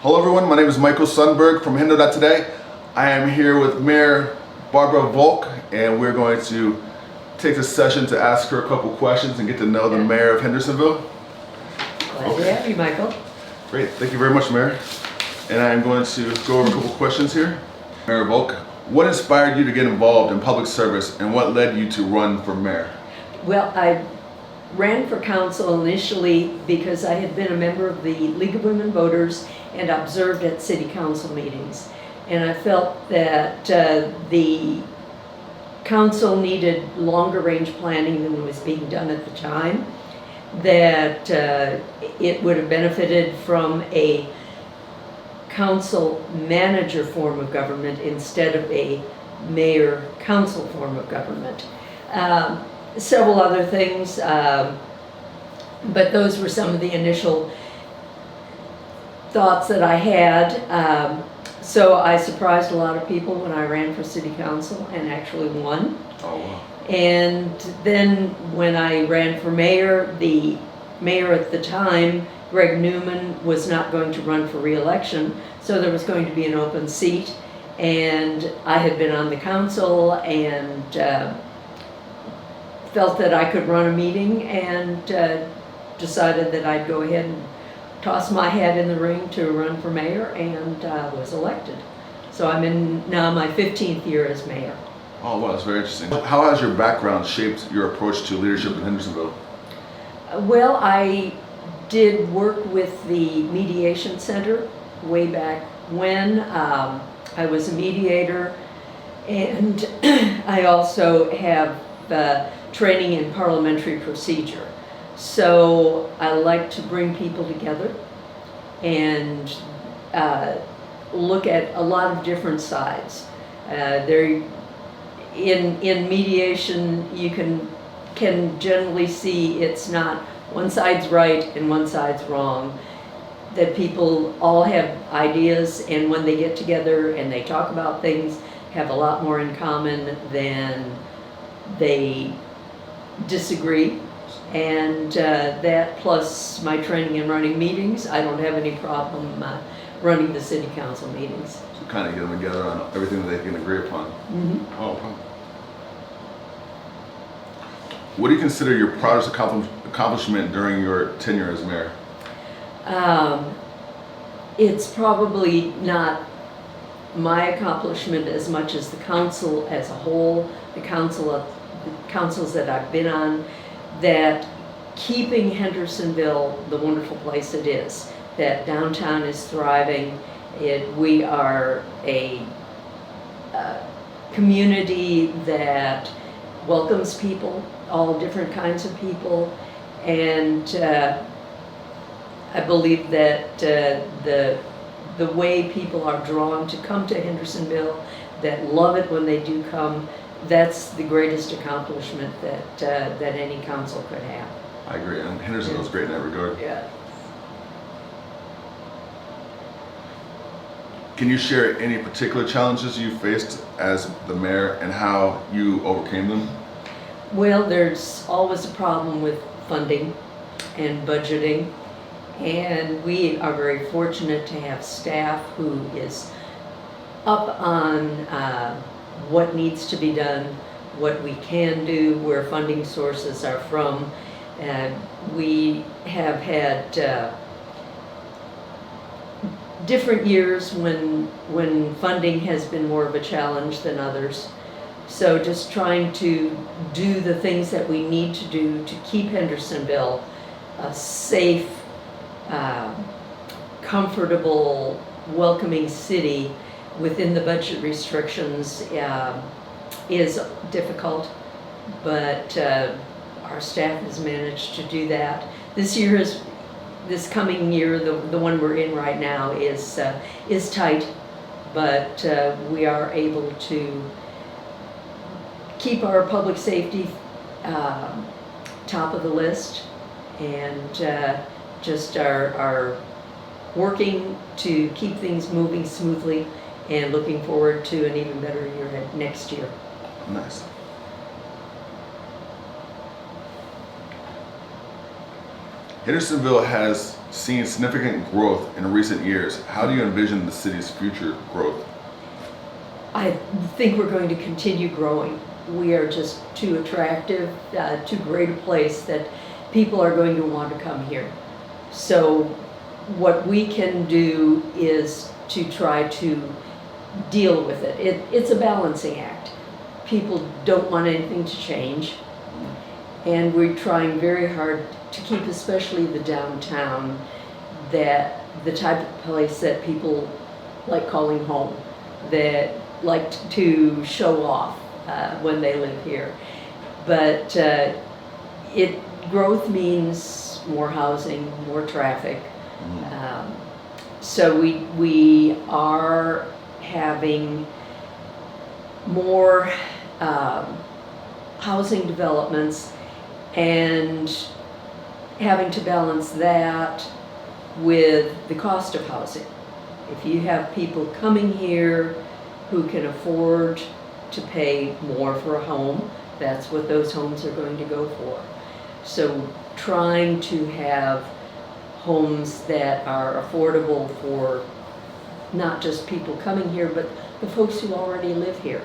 Hello everyone, my name is Michael Sundburg from Hendo.Today. I am here with Mayor Barbara Volk, and we're going to take this session to ask her a couple questions and get to know the mayor of Hendersonville. Glad to have you, Michael. Great, thank you very much, Mayor. And I'm going to go over a couple questions here. Mayor Volk, what inspired you to get involved in public service and what led you to run for mayor? Well, I ran for council initially because I had been a member of the League of Women Voters and observed at city council meetings. And I felt that the council needed longer range planning than was being done at the time, that it would have benefited from a council manager form of government instead of a mayor council form of government. Several other things, but those were some of the initial thoughts that I had. So I surprised a lot of people when I ran for city council and actually won. Oh, wow. And then when I ran for mayor, the mayor at the time, Greg Newman, was not going to run for re-election, so there was going to be an open seat. And I had been on the council and felt that I could run a meeting, and decided that I'd go ahead and toss my hat in the ring to run for mayor, and was elected. So I'm in now my 15th year as mayor. Oh, wow, that's very interesting. How has your background shaped your approach to leadership in Hendersonville? Well, I did work with the mediation center way back when. I was a mediator, and I also have training in parliamentary procedure. So I like to bring people together and look at a lot of different sides. In mediation, you can generally see it's not one side's right and one side's wrong, that people all have ideas, and when they get together and they talk about things, have a lot more in common than they disagree. And that plus my training in running meetings, I don't have any problem running the city council meetings. So kind of get them together on everything that they can agree upon. Mm-hmm. Oh, wow. What do you consider your proudest accomplishment during your tenure as mayor? It's probably not my accomplishment as much as the council as a whole, the councils that I've been on, that keeping Hendersonville the wonderful place it is, that downtown is thriving. We are a community that welcomes people, all different kinds of people, and I believe that the way people are drawn to come to Hendersonville, that love it when they do come, that's the greatest accomplishment that any council could have. I agree, and Hendersonville's great in that regard. Yeah. Can you share any particular challenges you faced as the mayor and how you overcame them? Well, there's always a problem with funding and budgeting, and we are very fortunate to have staff who is up on what needs to be done, what we can do, where funding sources are from. We have had different years when funding has been more of a challenge than others. So just trying to do the things that we need to do to keep Hendersonville a safe, comfortable, welcoming city within the budget restrictions is difficult, but our staff has managed to do that. This coming year, the one we're in right now, is tight, but we are able to keep our public safety top of the list, and just are working to keep things moving smoothly, and looking forward to an even better year next year. Nice. Hendersonville has seen significant growth in recent years. How do you envision the city's future growth? I think we're going to continue growing. We are just too attractive, too great a place that people are going to want to come here. So what we can do is to try to deal with it. It's a balancing act. People don't want anything to change, and we're trying very hard to keep, especially the downtown, that the type of place that people like calling home, that like to show off when they live here. But growth means more housing, more traffic. So we are having more housing developments and having to balance that with the cost of housing. If you have people coming here who can afford to pay more for a home, that's what those homes are going to go for. So trying to have homes that are affordable for not just people coming here, but the folks who already live here,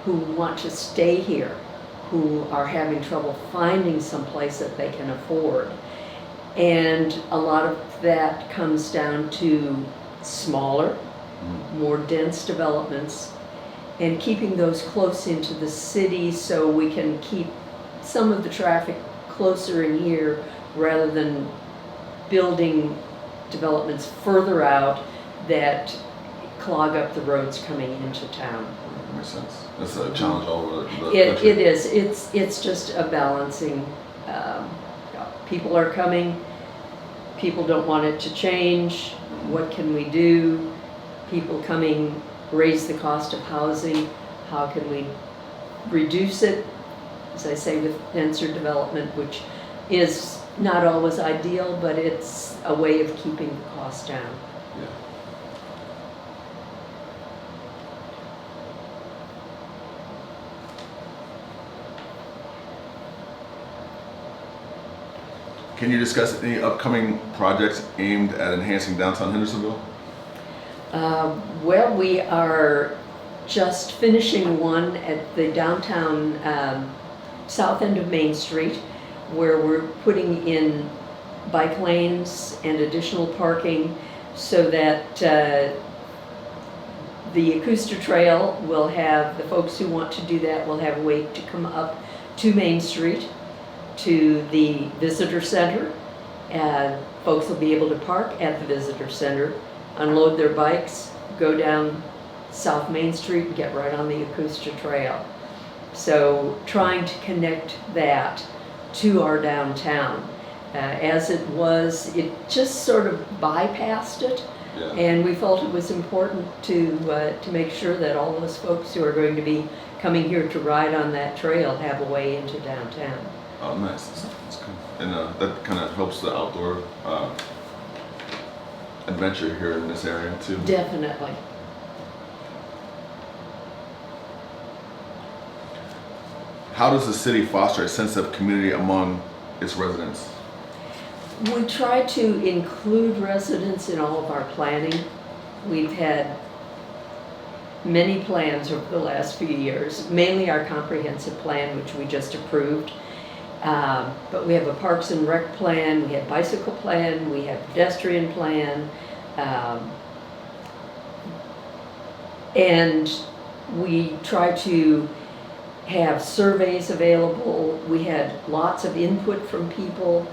who want to stay here, who are having trouble finding some place that they can afford. And a lot of that comes down to smaller, more dense developments, and keeping those close into the city so we can keep some of the traffic closer in here rather than building developments further out that clog up the roads coming into town. That makes sense. That's a challenge all over the country. It is. It's just a balancing. People are coming. People don't want it to change. What can we do? People coming raise the cost of housing. How can we reduce it? As I say, with denser development, which is not always ideal, but it's a way of keeping the cost down. Yeah. Can you discuss any upcoming projects aimed at enhancing downtown Hendersonville? Well, we are just finishing one at the downtown south end of Main Street, where we're putting in bike lanes and additional parking so that the Acoustic Trail will have, the folks who want to do that will have a way to come up to Main Street, to the visitor center. Folks will be able to park at the visitor center, unload their bikes, go down South Main Street and get right on the Acoustic Trail. So trying to connect that to our downtown. As it was, it just sort of bypassed it. Yeah. And we felt it was important to make sure that all those folks who are going to be coming here to ride on that trail have a way into downtown. Oh, nice. That's cool. And that kind of helps the outdoor adventure here in this area too. Definitely. How does the city foster a sense of community among its residents? We try to include residents in all of our planning. We've had many plans over the last few years, mainly our comprehensive plan, which we just approved. But we have a Parks and Rec plan, we have bicycle plan, we have pedestrian plan, and we try to have surveys available. We had lots of input from people,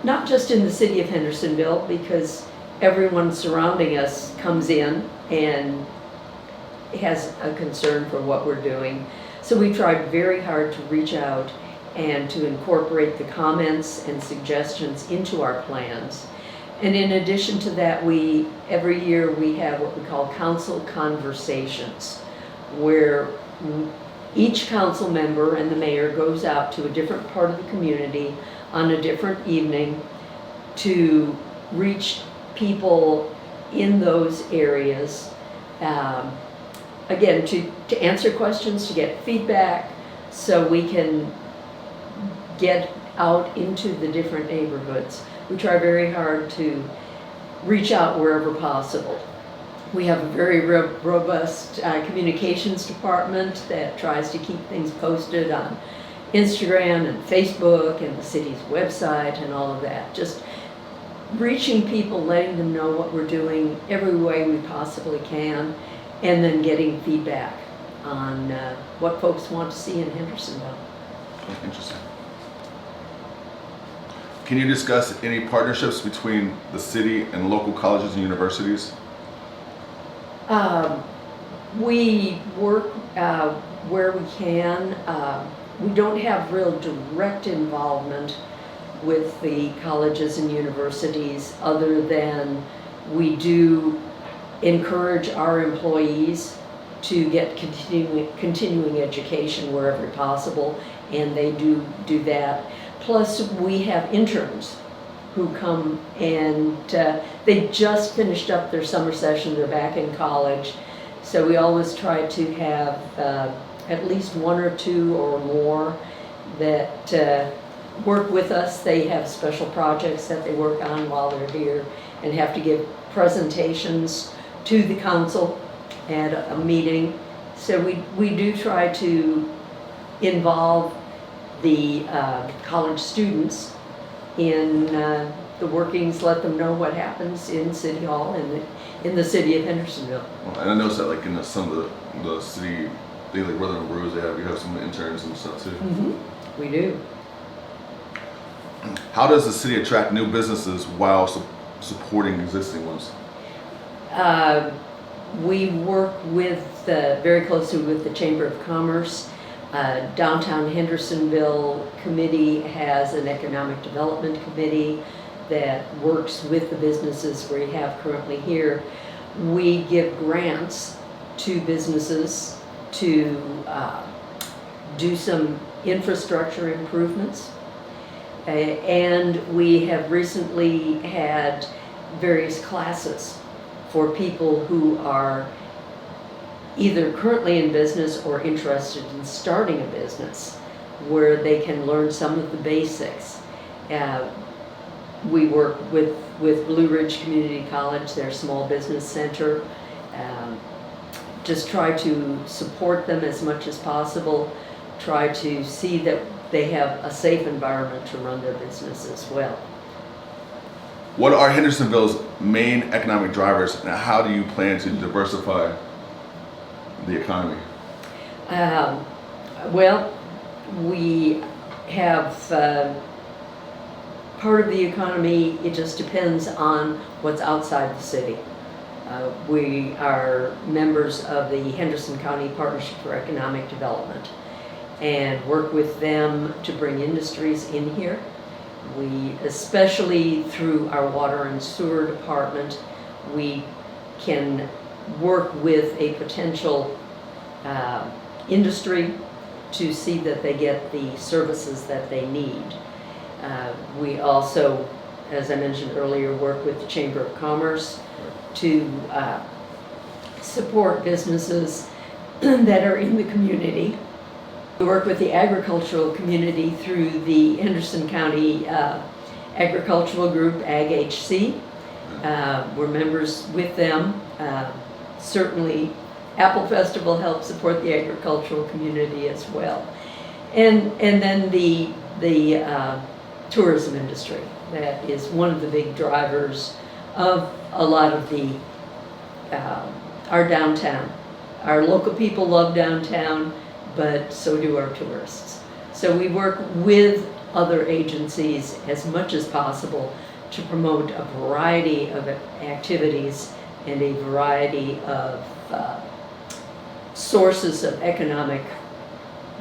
not just in the city of Hendersonville, because everyone surrounding us comes in and has a concern for what we're doing. So we tried very hard to reach out and to incorporate the comments and suggestions into our plans. And in addition to that, every year we have what we call council conversations, where each council member and the mayor goes out to a different part of the community on a different evening to reach people in those areas. Again, to answer questions, to get feedback, so we can get out into the different neighborhoods we try very hard to reach out wherever possible. We have a very robust communications department that tries to keep things posted on Instagram and Facebook and the city's website and all of that. Just reaching people, letting them know what we're doing every way we possibly can, and then getting feedback on what folks want to see in Hendersonville. Interesting. Can you discuss any partnerships between the city and local colleges and universities? We work where we can. We don't have real direct involvement with the colleges and universities, other than we do encourage our employees to get continuing education wherever possible, and they do that. Plus, we have interns who come and they just finished up their summer session, they're back in college. So we always try to have at least one or two or more that work with us. They have special projects that they work on while they're here and have to give presentations to the council at a meeting. So we do try to involve the college students in the workings, let them know what happens in City Hall and in the city of Hendersonville. Well, and I noticed that, like, in some of the city daily Rhythm and Brews, you have some interns and stuff too. Mm-hmm. We do. How does the city attract new businesses while supporting existing ones? We work with very closely with the Chamber of Commerce. Downtown Hendersonville Committee has an economic development committee that works with the businesses we have currently here. We give grants to businesses to do some infrastructure improvements. And we have recently had various classes for people who are either currently in business or interested in starting a business, where they can learn some of the basics. We work with Blue Ridge Community College, their small business center. Just try to support them as much as possible. Try to see that they have a safe environment to run their business as well. What are Hendersonville's main economic drivers, and how do you plan to diversify the economy? Well, we have part of the economy, it just depends on what's outside the city. We are members of the Henderson County Partnership for Economic Development and work with them to bring industries in here. We, especially through our water and sewer department, we can work with a potential industry to see that they get the services that they need. We also, as I mentioned earlier, work with the Chamber of Commerce to support businesses that are in the community. We work with the agricultural community through the Henderson County Agricultural Group, AgHC. We're members with them. Certainly, Apple Festival helps support the agricultural community as well. And then the tourism industry, that is one of the big drivers of a lot of the our downtown. Our local people love downtown, but so do our tourists. So we work with other agencies as much as possible to promote a variety of activities and a variety of sources of economic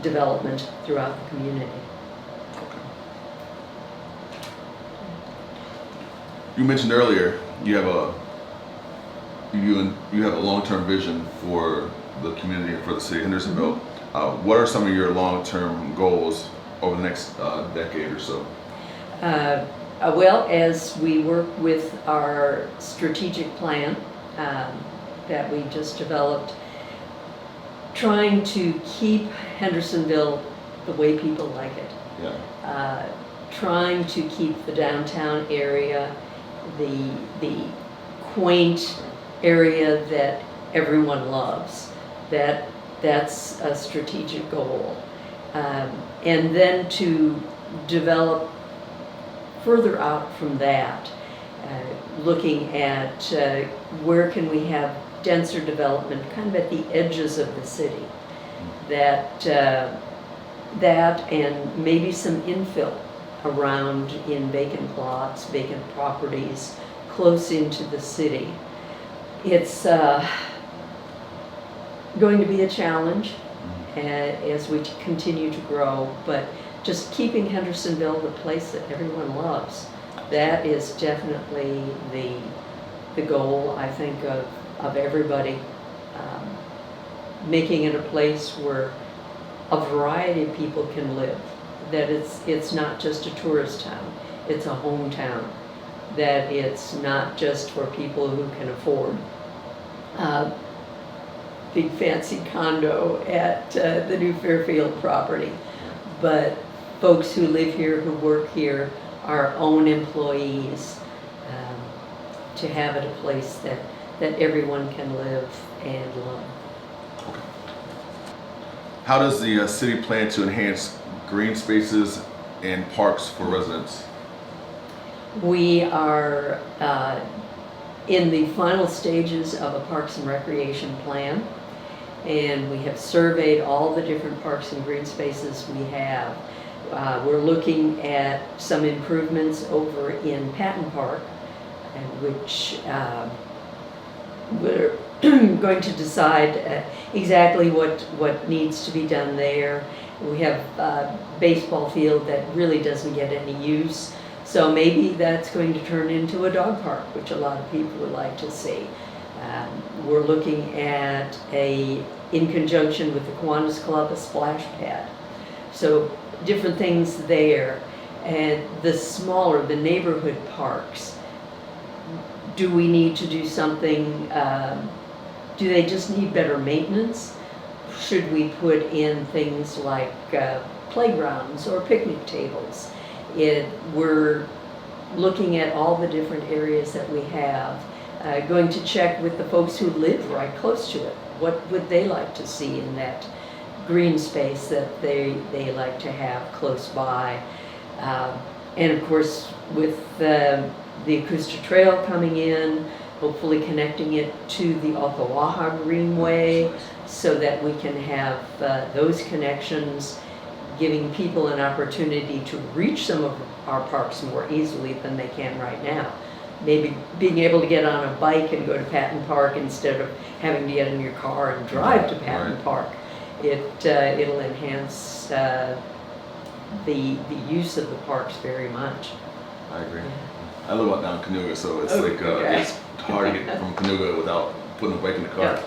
development throughout the community. You mentioned earlier you have a long-term vision for the community and for the city of Hendersonville. What are some of your long-term goals over the next decade or so? Well, as we work with our strategic plan that we just developed, trying to keep Hendersonville the way people like it. Yeah. trying to keep the downtown area, the quaint area that everyone loves. That's a strategic goal. And then to develop further out from that, looking at where can we have denser development kind of at the edges of the city. That and maybe some infill around in vacant lots, vacant properties, close into the city. It's going to be a challenge as we continue to grow, but just keeping Hendersonville the place that everyone loves, that is definitely the goal, I think, of everybody. Making it a place where a variety of people can live, that it's not just a tourist town, it's a hometown, that it's not just for people who can afford big fancy condo at the new Fairfield property, but folks who live here, who work here, our own employees, to have it a place that everyone can live and love. How does the city plan to enhance green spaces and parks for residents? We are in the final stages of a Parks and Recreation plan, and we have surveyed all the different parks and green spaces we have. We're looking at some improvements over in Patton Park, which we're going to decide exactly what needs to be done there. We have a baseball field that really doesn't get any use, so maybe that's going to turn into a dog park, which a lot of people would like to see. We're looking at in conjunction with the Kiwanis Club, a splash pad. So different things there. And the neighborhood parks, do we need to do something? Do they just need better maintenance? Should we put in things like playgrounds or picnic tables? We're looking at all the different areas that we have, going to check with the folks who live right close to it. What would they like to see in that green space that they like to have close by? And of course, with the Acoustic Trail coming in, hopefully connecting it to the Okawaha Greenway so that we can have those connections, giving people an opportunity to reach some of our parks more easily than they can right now. Maybe being able to get on a bike and go to Patton Park instead of having to get in your car and drive to Patton Park. It'll enhance the use of the parks very much. I agree. I live out down Canoga, so it's it's hard to get from Canoga without putting a bike in the car. Yeah.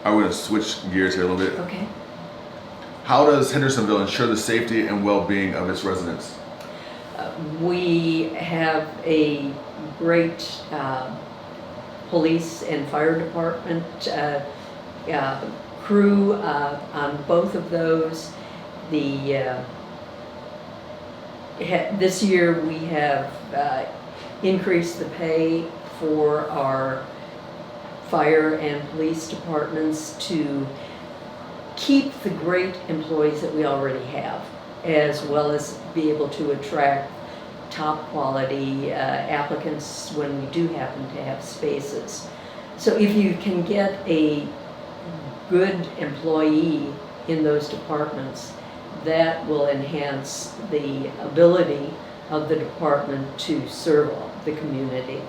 I'm going to switch gears here a little bit. Okay. How does Hendersonville ensure the safety and well-being of its residents? We have a great police and fire department crew on both of those. This year we have increased the pay for our fire and police departments to keep the great employees that we already have, as well as be able to attract top quality applicants when we do happen to have spaces. So if you can get a good employee in those departments, that will enhance the ability of the department to serve the community.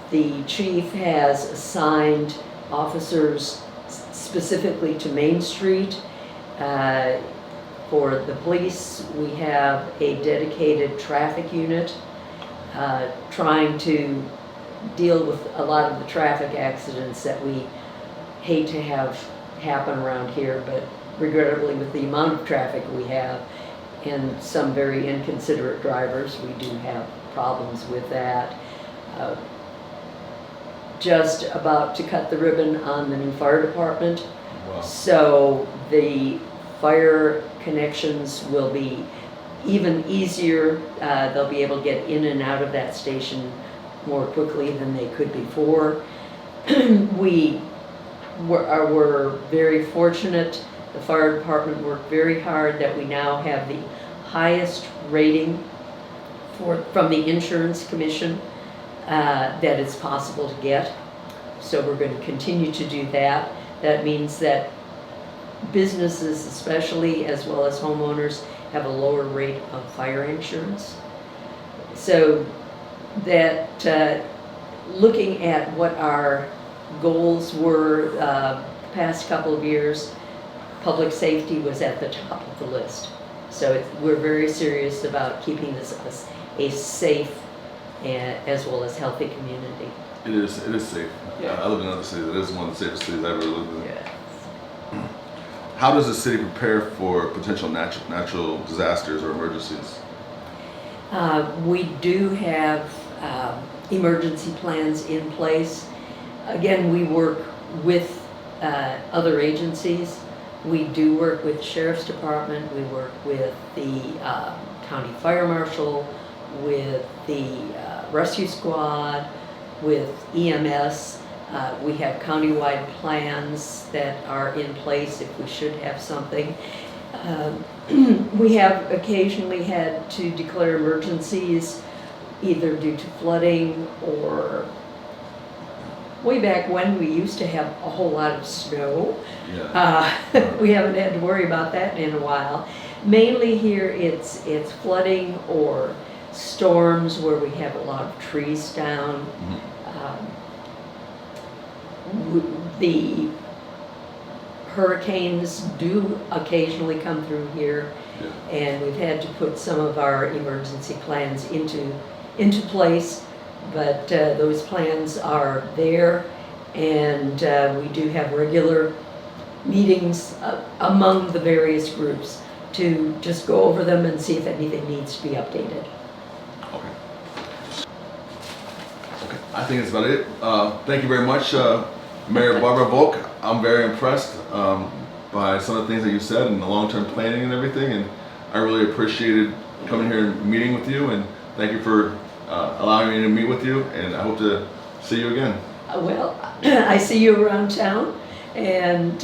The chief has assigned officers specifically to Main Street. For the police, we have a dedicated traffic unit trying to deal with a lot of the traffic accidents that we hate to have happen around here, but regrettably with the amount of traffic we have and some very inconsiderate drivers, we do have problems with that. Just about to cut the ribbon on the new fire department. Wow. So the fire connections will be even easier. They'll be able to get in and out of that station more quickly than they could before. We're very fortunate. The fire department worked very hard that we now have the highest rating from the insurance commission that it's possible to get. So we're going to continue to do that. That means that businesses especially, as well as homeowners, have a lower rate of fire insurance. So that looking at what our goals were the past couple of years, public safety was at the top of the list. So we're very serious about keeping this a safe as well as healthy community. It is safe. Yeah. I live in another city. It is one of the safest cities I've ever lived in. Yeah. How does the city prepare for potential natural disasters or emergencies? We do have emergency plans in place. Again, we work with other agencies. We do work with the Sheriff's Department. We work with the County Fire Marshal, with the Rescue Squad, with EMS. We have countywide plans that are in place if we should have something. We have occasionally had to declare emergencies either due to flooding or way back when we used to have a whole lot of snow. Yeah. We haven't had to worry about that in a while. Mainly here it's flooding or storms where we have a lot of trees down. The hurricanes do occasionally come through here, and we've had to put some of our emergency plans into place, but those plans are there, and we do have regular meetings among the various groups to just go over them and see if anything needs to be updated. Okay. I think that's about it. Thank you very much, Mayor Barbara Volk. I'm very impressed by some of the things that you said and the long-term planning and everything, and I really appreciated coming here and meeting with you, and thank you for allowing me to meet with you, and I hope to see you again. Well, I see you around town, and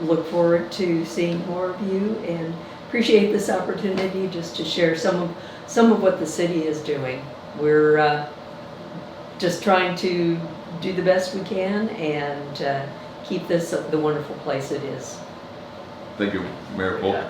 look forward to seeing more of you, and appreciate this opportunity just to share some of what the city is doing. We're just trying to do the best we can and keep this the wonderful place it is. Thank you, Mayor Volk. Yeah.